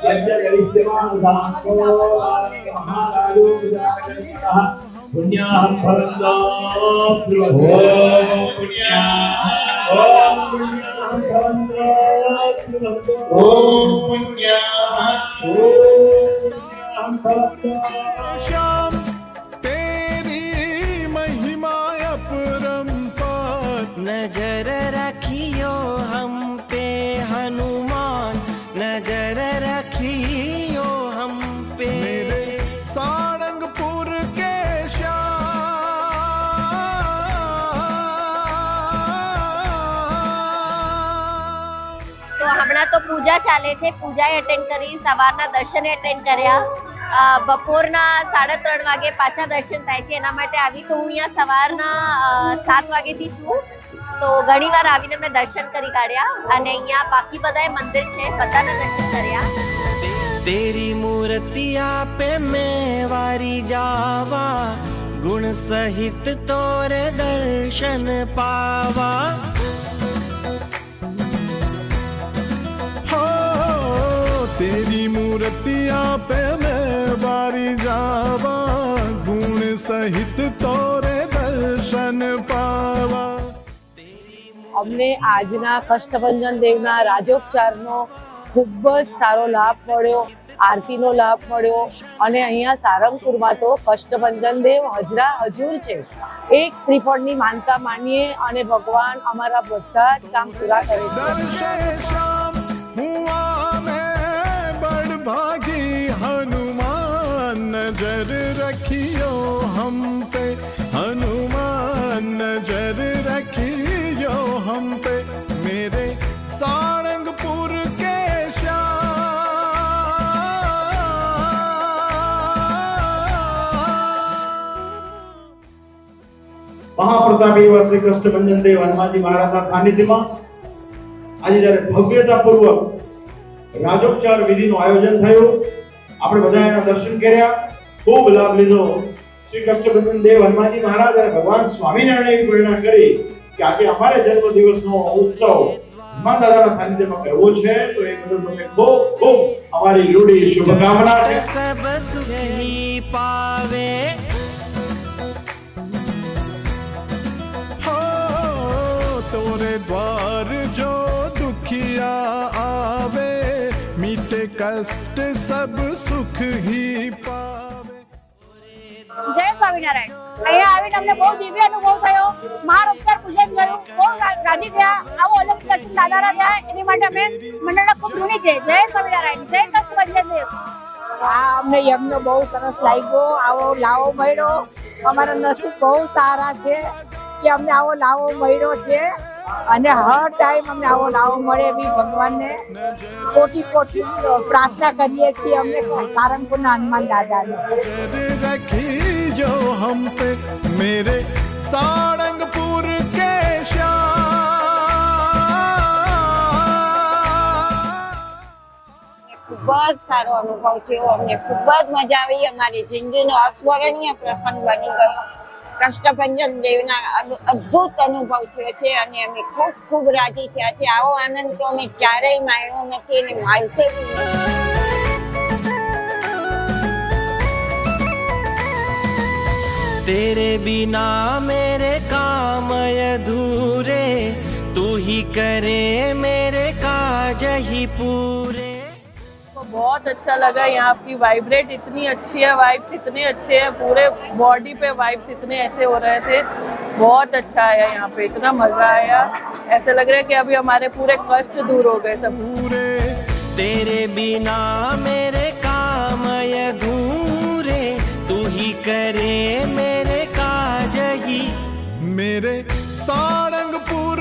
यस्य यविष्यमानदान्तो महाराजो विदाकरितः पुण्याः फलन्दो पुण्याः श्याम तेरी महिमा अपरंपार नजर रखियो हम पे हनुमान नजर रखियो हम पे मेरे सारंगपुर के તો હમણાં તો પૂજા ચાલે છે, પૂજાએ અટેન્ડ કરી, સવારના દર્શને અટેન્ડ કર્યા, બપોરના 3:30 વાગે પાછા દર્શન થાય છે. એના માટે આવી તો હું અહીંયા સવારના 7 વાગેથી છું, તો ઘણીવાર આવીને મેં દર્શન કરી કાઢ્યા. અને અહીંયા બાકી બધાએ મંદિર છે, બધાના દર્શન કર્યા. तेरी मूर्तिया पे मैं वारी जावा गुण सहित तोरे दर्शन पावा हो तेरी मूर्तियां पे मैं बारी जावा गुण सहित तोरे दर्शन पावा. અમને આજના કષ્ટભંજન દેવના રાજોપચારનો ખૂબ જ સારો લાભ મળ્યો, આરતીનો લાભ મળ્યો. અને અહીંયા સારંગપુરમાં તો કષ્ટભંજન દેવ હજરા હજુર છે. એક શ્રીફળની માનતા માનીએ અને ભગવાન અમારા બધા જ કામ પૂરા કરે છે. दर्शेश्याम हुआ मैं बड़भागी हनुमान नजर रखियो हम पे हनुमान नजर रखियो हम पे मेरे सारंगपुर के મહાપ્રતાપી એવા શ્રી કૃષ્ણભંજન દેવ હનુમાનજી મહારાજના સાનિધ્યમાં આજે જ્યારે ભવ્યતાપૂર્વક રાજોપચાર વિધિનું આયોજન થયું, આપણે બધા એના દર્શન કર્યા, ખૂબ લાભ લીધો. શ્રી કૃષ્ણભંજન દેવ હનુમાનજી મહારાજ અને ભગવાન સ્વામિનારાયણ એવી પ્રેરણા કરી કે આજે અમારે જન્મ દિવસનો ઉત્સવ હનુમાન દાદાના સાનિધ્યમાં કરવો છે, તો એ બદલ તમને ખૂબ ખૂબ અમારી રૂડી શુભકામના છે. सब सुख ही पावे हो तोरे द्वार जो दुखिया आवे मीठे कष्ट सब सुख ही पावे. જય સ્વામિનારાયણ. અહીંયા આવીને અમને બહુ દિવ્ય અનુભવ થયો, મહારોપચાર પૂજન થયું, બહુ રાજી થયા. આવો અલગ દર્શન દાદાના થયા એની માટે અમે મંડળના ખૂબ ઋણી છે. જય સ્વામિનારાયણ, જય કષ્ટભંજન દેવ. આ અમને યજ્ઞ બહુ સરસ લાગ્યો, આવો લાવો મળ્યો. અમારા નસીબ બહુ સારા છે કે અમને આવો લાવો મળ્યો છે. અને હર ટાઈમ અમને આવો લાવો મળે એવી ભગવાનને કોટી કોટી પ્રાર્થના કરીએ છીએ અમે સારંગપુરના હનુમાન દાદાને. रखियो हम पे मेरे सारंगपुर के ખૂબ જ સારો અનુભવ થયો. અમને ખૂબ જ મજા આવી. અમારી જિંદગીનો અસ્મરણીય પ્રસંગ બની ગયો. કષ્ટભંજન દેવના અદ્ભુત અનુભવ થયો છે અને અમે ખૂબ ખૂબ રાજી થયા છે. આવો આનંદ તો અમે ક્યારેય માણ્યો નથી અને માણશે બી નહીં. तेरे बिना मेरे काम अधूरे तू ही करे मेरे काज ही पूरे. तो बहुत अच्छा लगा. यहाँ की वाइब्रेट इतनी अच्छी है, वाइब्स इतने अच्छे हैं, पूरे बॉडी पे वाइब्स इतने ऐसे हो रहे थे. बहुत अच्छा आया यहाँ पे, इतना मजा आया. ऐसे लग रहा है कि अभी हमारे पूरे कष्ट दूर हो गए सब. तेरे बिना मेरे काम अधूरे तू ही करे मेरे काज ही मेरे सारंगपुर